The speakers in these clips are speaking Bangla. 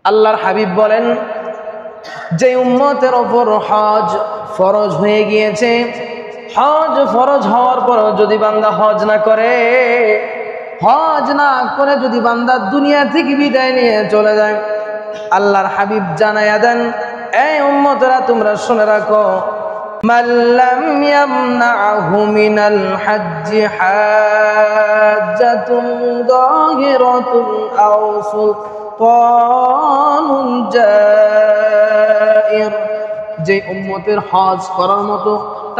আল্লাহর হাবিব বলেন, যে উম্মতের ওপর হজ ফরজ হয়ে গিয়েছে, হজ ফরজ হওয়ার পর যদি বান্দা হজ না করে যদি বান্দা দুনিয়া থেকে বিদায় নিয়ে চলে যায়, আল্লাহর হাবিব জানায়া দেন, এই উম্মতেরা তোমরা শুনে রাখো, মাল্লাম ইয়ামনাহু মিনাল হজ্জি হাজ্জাতুন যাহিরাতুন আও সুলতানুন জাইর, যে উম্মতের হজ করার মতো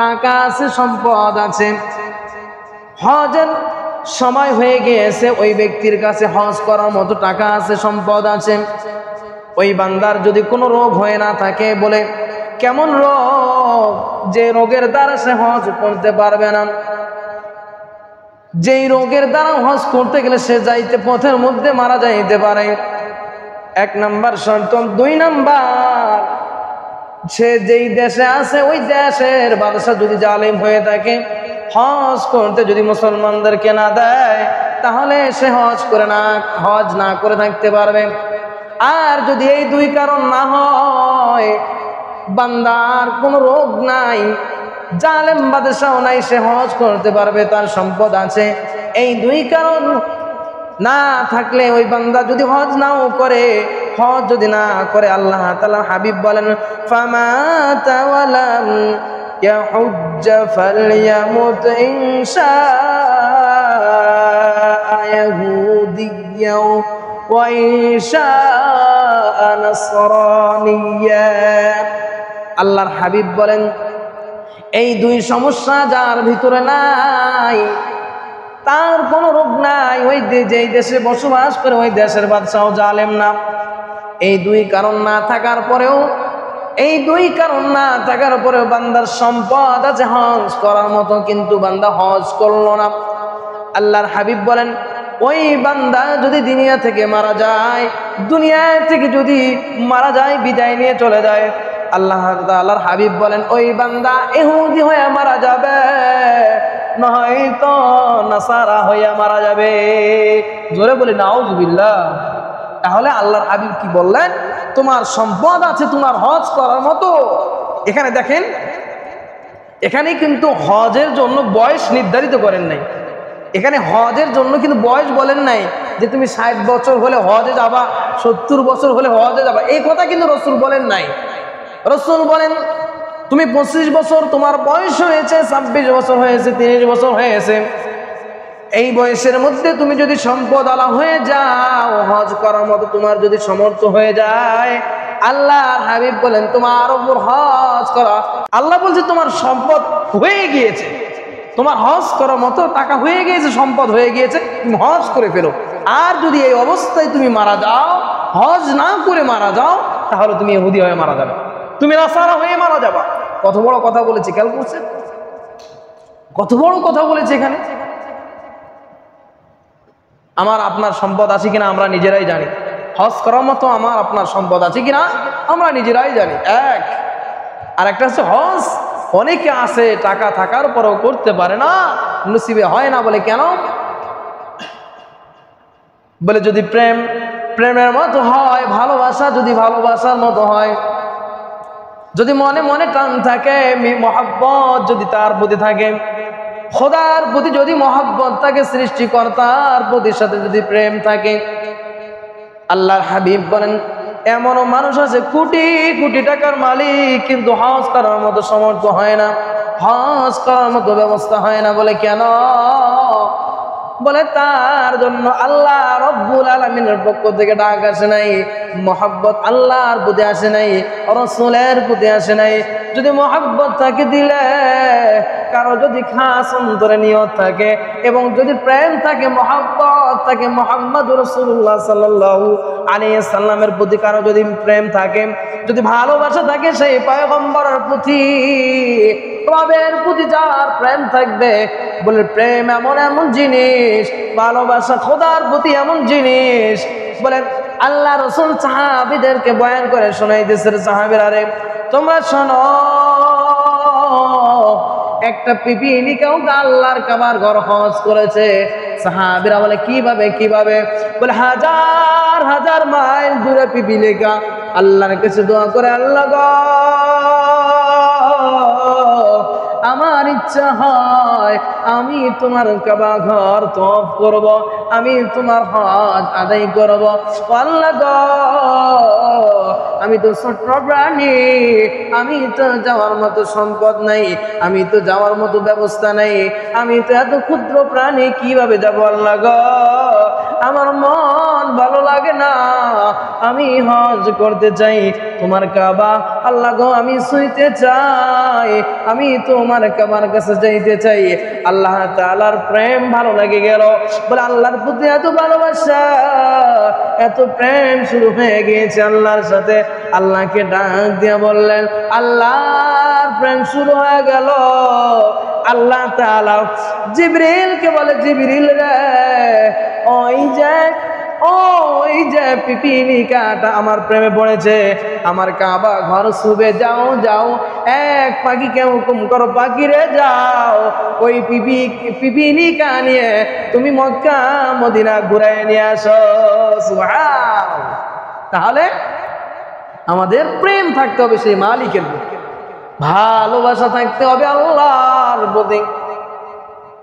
টাকা আছে, সম্পদ আছে, হজের সময় হয়ে গিয়েছে, ওই ব্যক্তির কাছে হজ করার মতো টাকা আছে, সম্পদ আছে, ওই বান্দার যদি কোনো রোগ হয়ে না থাকে, বলে কেমন রোগ? যে রোগের দ্বারা সে হজ করতে পারবে না, যেই রোগের দ্বারা হজ করতে গেলে সে যাইতে পথের মধ্যে মারা যাইতে পারে, 1 নাম্বার শর্ত। 2 নাম্বার, সে যেই দেশে আছে ওই দেশের বাদশা যদি জালেম হয়ে থাকে, হজ করতে যদি মুসলমানদেরকে না দেয়, তাহলে সে হজ না করে থাকতে পারবে। আর যদি এই 2 কারণ না হয়, বান্দার কোনো রোগ নাই, জালেম বাদশাও নাই, সে হজ করতে পারবে, তার সম্পদ আছে, এই 2 কারণ না থাকলে ওই বান্দা যদি হজ নাও করে, হজ যদি না করে, আল্লাহ তাআলা হাবিব বলেন, ফামাতা ওয়ালাম ইয়াহুজ্জ ফালইয়ামুত ইনশাআ ইয়াহুদিয়্যাও ওয়া ইনশাআ নাসরানিয়্যা। আল্লাহর হাবিব বলেন, এই 2 সমস্যা যার ভিতরে নাই, তার কোনো রোগ নাই, ওই যেই দেশে বসবাস করে ওই দেশের বাদশাহ জালেম না, এই 2 কারণ না থাকার পরেও বান্দার সম্পদ আছে হজ করার মতো, কিন্তু বান্দা হজ করলো না, আল্লাহর হাবিব বলেন, ওই বান্দা যদি দুনিয়া থেকে মারা যায়, বিদায় নিয়ে চলে যায়, আল্লাহ তাআলার হাবিব বলেন, ওই বান্দা ইহুদি হয়ে মারা যাবে, নয়তো নাসারা হইয়া মারা যাবে। জোরে বলি নাউজুবিল্লাহ। তাহলে আল্লাহর হাবিব কি বললেন? তোমার সম্পদ আছে, তোমার হজ করার মতো। এখানে দেখেন, এখানে কিন্তু হজের জন্য বয়স নির্ধারিত করেন নাই, এখানে হজের জন্য কিন্তু বয়স বলেন নাই যে তুমি 60 বছর হলে হজে যাবা, 70 বছর হলে হজে যাবা, এই কথা কিন্তু রাসূল বলেন নাই। রাসূল বলেন, তুমি 25 বছর তোমার বয়স হয়েছে, 26 বছর হয়েছে, 30 বছর হয়েছে, এই বয়সের মধ্যে তুমি যদি সম্পদ আলা হয়ে যাও, হজ করার মতো তোমার যদি সমর্থ হয়ে যায়, আল্লাহর হাবিব বলেন তোমার উপর হজ করা। আল্লাহ বলছে তোমার সম্পদ হয়ে গিয়েছে, তোমার হজ করার মতো টাকা হয়ে গিয়েছে, সম্পদ হয়ে গিয়েছে, তুমি হজ করে ফেলো। আর যদি এই অবস্থায় তুমি মারা যাও, হজ না করে মারা যাও, তাহলে তুমি ইহুদি হয়ে মারা যাবে, তুমি নাসারা হয়ে মারা যাবা। কত বড় কথা বলেছে, খেয়াল করছেন? কত বড় কথা বলেছে এখানে। আমার আপনার সম্পদ আছে কিনা আমরা নিজেরাই জানি, হজ করার মতো আমার আপনার সম্পদ আছে কিনা আমরা নিজেরাই জানি। আর একটা হচ্ছে হজ, অনেকে আছে টাকা থাকার পরেও করতে পারে না, নসিবে হয় না। বলে কেন? বলে যদি প্রেমের মতো হয়, ভালোবাসা যদি ভালোবাসার মতো হয়, যদি মনে মনে টান থাকে, মহব্বত যদি তার প্রতি থাকে, খোদার প্রতি যদি মহব্বত থাকে, সৃষ্টিকর্তার প্রতি সাথে যদি প্রেম থাকে, আল্লাহর হাবিব বলেন এমনও মানুষ আছে কোটি কোটি টাকার মালিক, কিন্তু হজ করার মতো সমর্থ হয় না, হজ করার মতো ব্যবস্থা হয় না। বলে কেন? বলে তার জন্য আল্লাহ রব্বুল আলামিনের পক্ষ থেকে ডাক আসে নাই, মহব্বত আল্লাহর প্রতি আসে নাই, রাসূলের প্রতি আসে নাই। যদি মহব্বত থাকে দিলে, কারো যদি খাস অন্তরে নিয়ত থাকে এবং যদি প্রেম থাকে, মহব্বত থাকে মুহাম্মদুর রাসূলুল্লাহ সাল্লাল্লাহু আলাইহি সাল্লামের প্রতি, কারো যদি প্রেম থাকে, যদি ভালোবাসা থাকে, সেই পয়গম্বরের প্রতি, রবের প্রতি যার প্রেম থাকবে, বলে প্রেম এমন জিনিস, ভালোবাসা খোদার প্রতি এমন জিনিস। বলেন আল্লাহ রাসূল সাহাবীদেরকে বয়ান করে শোনাইতেছে, সাহাবীরা রে তোমরা শোনো, একটা পিপিলিকাও আল্লাহর কাবার ঘর হজ করেছে, সাহাবীরা বলে কিভাবে কিভাবে? বলে হাজার হাজার মাইল দূরে পিপিলিকা আল্লাহর কাছে দোয়া করে, আল্লাহ গো আমার ইচ্ছা হয় আমি তোমার কাবা ঘর তওয়াফ করব, আমি তোমার হজ আদায় করব। আল্লাহ গো আমি তো ছোট প্রাণী, আমি তো যাওয়ার মতো সম্পদ নাই, আমি তো যাওয়ার মতো ব্যবস্থা নাই, আমি তো এত ক্ষুদ্র প্রাণী, কিভাবে যাব আল্লাহ গো? আমার মন ভালো লাগে না, আমি হজ করতে চাই তোমার কাবা, আল্লাহ গো আমি শুইতে চাই, আমি তোমার কাবার কাছে যাইতে চাই। আল্লাহ তাআলার প্রেম ভালো লাগে গেল, বলে আল্লাহর প্রতি এত ভালোবাসা, এত প্রেম শুরু হয়ে গিয়েছে আল্লাহর সাথে। আল্লাহকে ডাক দিয়ে বললেন, আল্লাহর প্রেম শুরু হয়ে গেল। আল্লাহ তাআলা জিবরিলকে বলে, জিবরিল রে ওই যে পিপিলিকাটা আমার প্রেমে পড়েছে, আমার কাবা ঘর শুবে, যাও যাও এক পাখিকে হুকুম করো, পাখি রে যাও ওই পিপিলিকা নিয়ে তুমি মক্কা মদিনা ঘুরায় নিয়ে আসো। সুবহানাল্লাহ। তাহলে আমাদের প্রেম থাকতে হবে সেই মালিকের প্রতি, ভালোবাসা থাকতে হবে আল্লাহর প্রতি।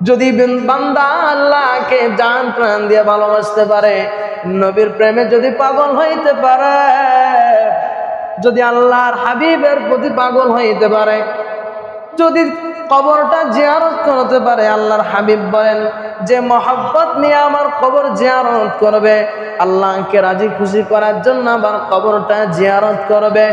যদি বান্দা আল্লাহকে জান প্রাণ দিয়ে ভালোবাসতে পারে, নবীর প্রেমে যদি পাগল হইতে পারে, যদি আল্লাহর হাবিবের প্রতি পাগল হইতে পারে, যদি কবরটা জিয়ারত করতে পারে, আল্লাহর হাবিব বলেন যে মহব্বত নিয়ে আমার কবর জিয়ারত করবে, আল্লাহকে রাজি খুশি করার জন্য আমার কবরটা জিয়ারত করবে।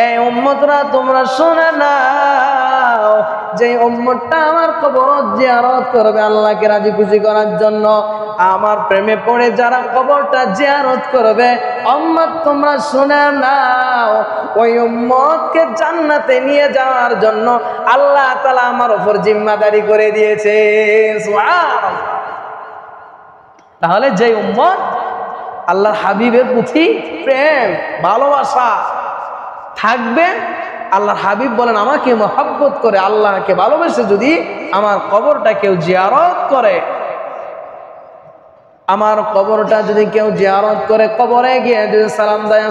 এই উম্মতরা তোমরা শুনে নাও, যে উম্মতটা আমার কবর জিয়ারত করবে আল্লাহকে রাজি খুশি করার জন্য, আমার প্রেমে পড়ে যারা কবরটা জিয়ারত করবে, উম্মত তোমরা শুনে নাও, ওই উম্মতকে জান্নাতে নিয়ে যাওয়ার জন্য আল্লাহ তাআলা আমার উপর জিম্মাদারি করে দিয়েছে। সুবহানাল্লাহ। তাহলে যে উম্মত আল্লাহর হাবিবের প্রতি প্রেম ভালোবাসা থাকবে, আল্লাহর হাবিব বলেন আমাকে মহব্বত করে, আল্লাহকে ভালোবেসে যদি আমার কবরটা কেউ জিয়ারত করে, আমার কবরটা যদি কেউ জিয়ারত করে, কবরে গিয়ে যদি সালাম দেয়,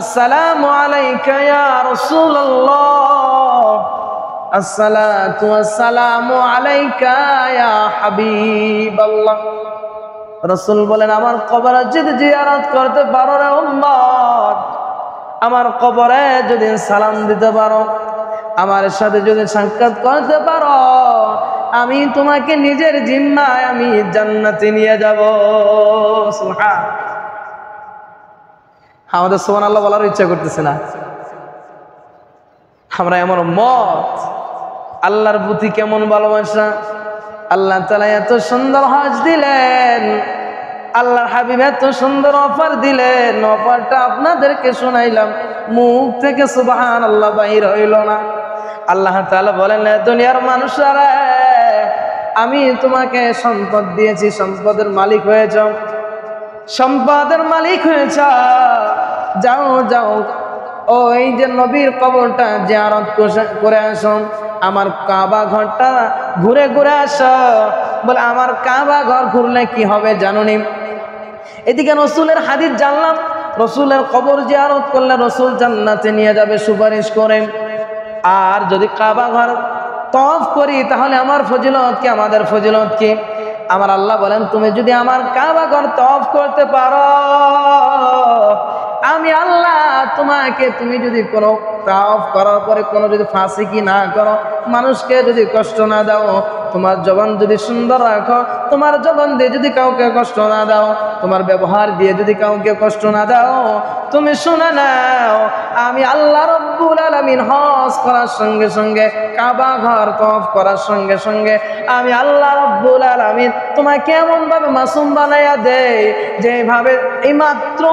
আসসালামু আলাইকা ইয়া রাসূলুল্লাহ, আসসালাতু ওয়াসসালামু আলাইকা ইয়া হাবিবাল্লাহ। রাসূল বলেন আমার কবরে যদি জিয়ারত করতে পারো রে উম্মত, আমার কবরে যদি সালাম দিতে পারো, আমার সাথে যদি সাক্ষাৎ করতে পারো, আমি তোমাকে নিজের জিম্মায় আমি জান্নাতে নিয়ে যাব। সুবহানাল্লাহ। আমাদের সুবহানাল্লাহ বলার ইচ্ছা করতেছে না। আমরা এমন মত, আল্লাহর প্রতি কেমন ভালোবাসা। আল্লাহ তাআলা এত সুন্দর হজ দিলেন, আল্লাহর হাবিব এত সুন্দর অফার দিলেন, অফারটা আপনাদেরকে শোনাইলাম, মুখ থেকে সুবহানাল্লাহ বাইর হইল না। আল্লাহ তাআলা বলেন দুনিয়ার মানুষরা, আমি তোমাকে সম্পদ দিয়েছি, সম্পদের মালিক হয়েছ, সম্পদের মালিক হয়েছ, যাও যাও ওই যে নবীর কবরটা জিয়ারত করে আসো, আমার কাবা ঘরটা ঘুরে ঘুরে আসো। বলে আমার কাবা ঘর ঘুরলে কি হবে জানুনি? এদিকে রসুলের হাদিস জানলাম, রসুলের কবর জিয়ারত করলে রসুল জান্নাতে নিয়ে যাবে সুপারিশ করে। আর যদি কাবা ঘর তওয়াফ করি তাহলে আমার ফজিলত কি, আমাদের ফজিলত কি? আমার আল্লাহ বলেন তুমি যদি আমার কাবা ঘর তওয়াফ করতে পারো, আমি আল্লাহ তোমাকে, তুমি যদি কোনো তাওয়াফ করার পরে কোনো যদি ফাসিকি না করো, মানুষকে যদি কষ্ট না দাও, তোমার জবান যদি সুন্দর রাখো, তোমার জবান দিয়ে যদি কাউকে কষ্ট না দাও, তোমার ব্যবহার দিয়ে যদি কাউকে কষ্ট না দাও, তুমি শুনে নাও আমি আল্লাহ রব্বুল আলামিন হজ করার সঙ্গে সঙ্গে, কাবা ঘর তওয়াফ করার সঙ্গে সঙ্গে আমি আল্লাহ রব্বুল আলামিন তোমাকে এমন ভাবে মাসুম বানাইয়া দেয়, যেভাবে এইমাত্র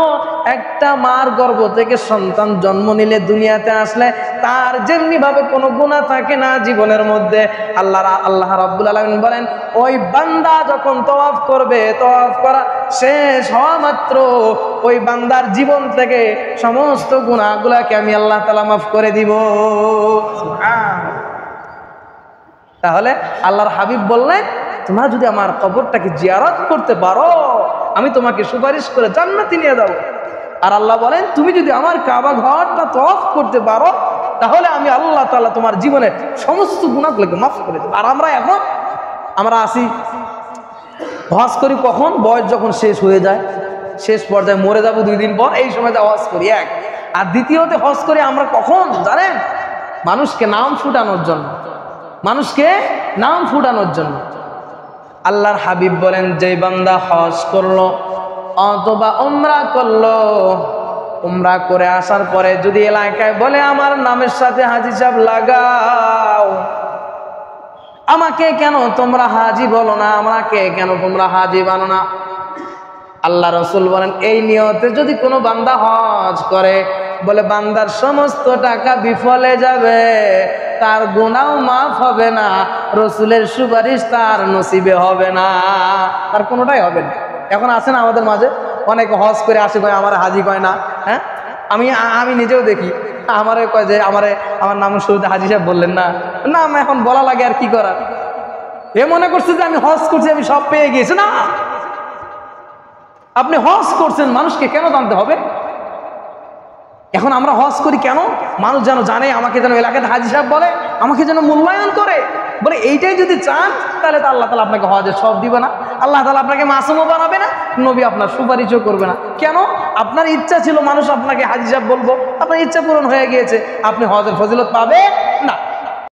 একটা মার গর্ভ থেকে সন্তান জন্ম নিলে দুনিয়াতে আসলে তার যেমনি ভাবে কোনো গুনাহ থাকে না জীবনের মধ্যে, আল্লাহ রাব্বুল আলামিন বলেন ওই বান্দা যখন তওয়াফ করবে, তওয়াফ করা শেষ হওয়া মাত্র ওই বান্দার জীবন থেকে সমস্ত গুনাহগুলোকে আমি আল্লাহ তাআলা মাফ করে দিব। সুবহানাল্লাহ। তাহলে আল্লাহর হাবিব বললেন তোমরা যদি আমার কবরটাকে জিয়ারত করতে পারো আমি তোমাকে সুপারিশ করে জান্নাতে নিয়ে যাবো। আর আল্লাহ বলেন তুমি যদি আমার কাবা ঘরটা তওয়াফ করতে পারো তাহলে আমি আল্লাহ তাআলা তোমার জীবনের সমস্ত গুনাহগুলোকে মাফ করে দেব। আর আমরা আসি হজ করি কখন? বয়স যখন শেষ হয়ে যায়, শেষ পর্যায়ে মরে যাব 2 দিন পর, এই সময় হজ করি এক। আর দ্বিতীয়তে হজ করি আমরা কখন জানেন? মানুষকে নাম ফুটানোর জন্য, মানুষকে নাম ফুটানোর জন্য। আল্লাহর হাবিব বলেন যে বান্দা হজ করলো অথবা উমরা করলো, উমরা করে আসার পরে যদি এলাকায় বলে আমার নামের সাথে হাজী সাহেব লাগাও, আমাকে কেন তোমরা হাজী বলো না, আমাকে কেন তোমরা হাজী বানো না, আল্লাহ রসুল বলেন এই নিয়তে যদি কোনো বান্দা হজ করে বলে বান্দার সমস্ত টাকা বিফলে যাবে, তার গুনাহ মাফ হবে না, রসুলের সুপারিশ তার নসিবে হবে না, তার কোনোটাই হবে না। এখন আছে না আমাদের মাঝে অনেকে হজ করে আসে কয় আমার হাজী কয় না। হ্যাঁ, আমি নিজেও দেখি আমারে কয় যে আমার নাম শুরুতে হাজী সাহেব বললেন না, না আমি এখন বলা লাগে আর কি করার। এ মনে করছে যে আমি হজ করছি আমি সব পেয়ে গিয়েছি। না, আপনি হজ করছেন, মানুষকে কেন জানতে হবে? এখন আমরা হজ করি কেন? মানুষ যেন জানে, আমাকে যেন এলাকাতে হাজী সাহেব বলে, আমাকে যেন মূল্যায়ন করে। বলে এইটাই যদি চান তাহলে তো আল্লাহ তাআলা আপনাকে হজের সব দিবে না, আল্লাহ তাআলা আপনাকে মাসুমও বানাবে না, নবী আপনার সুপারিশও করবে না। কেন? আপনার ইচ্ছা ছিল মানুষ আপনাকে হাজী সাহেব বলবো, আপনার ইচ্ছা পূরণ হয়ে গিয়েছে, আপনি হজের ফজিলত পাবে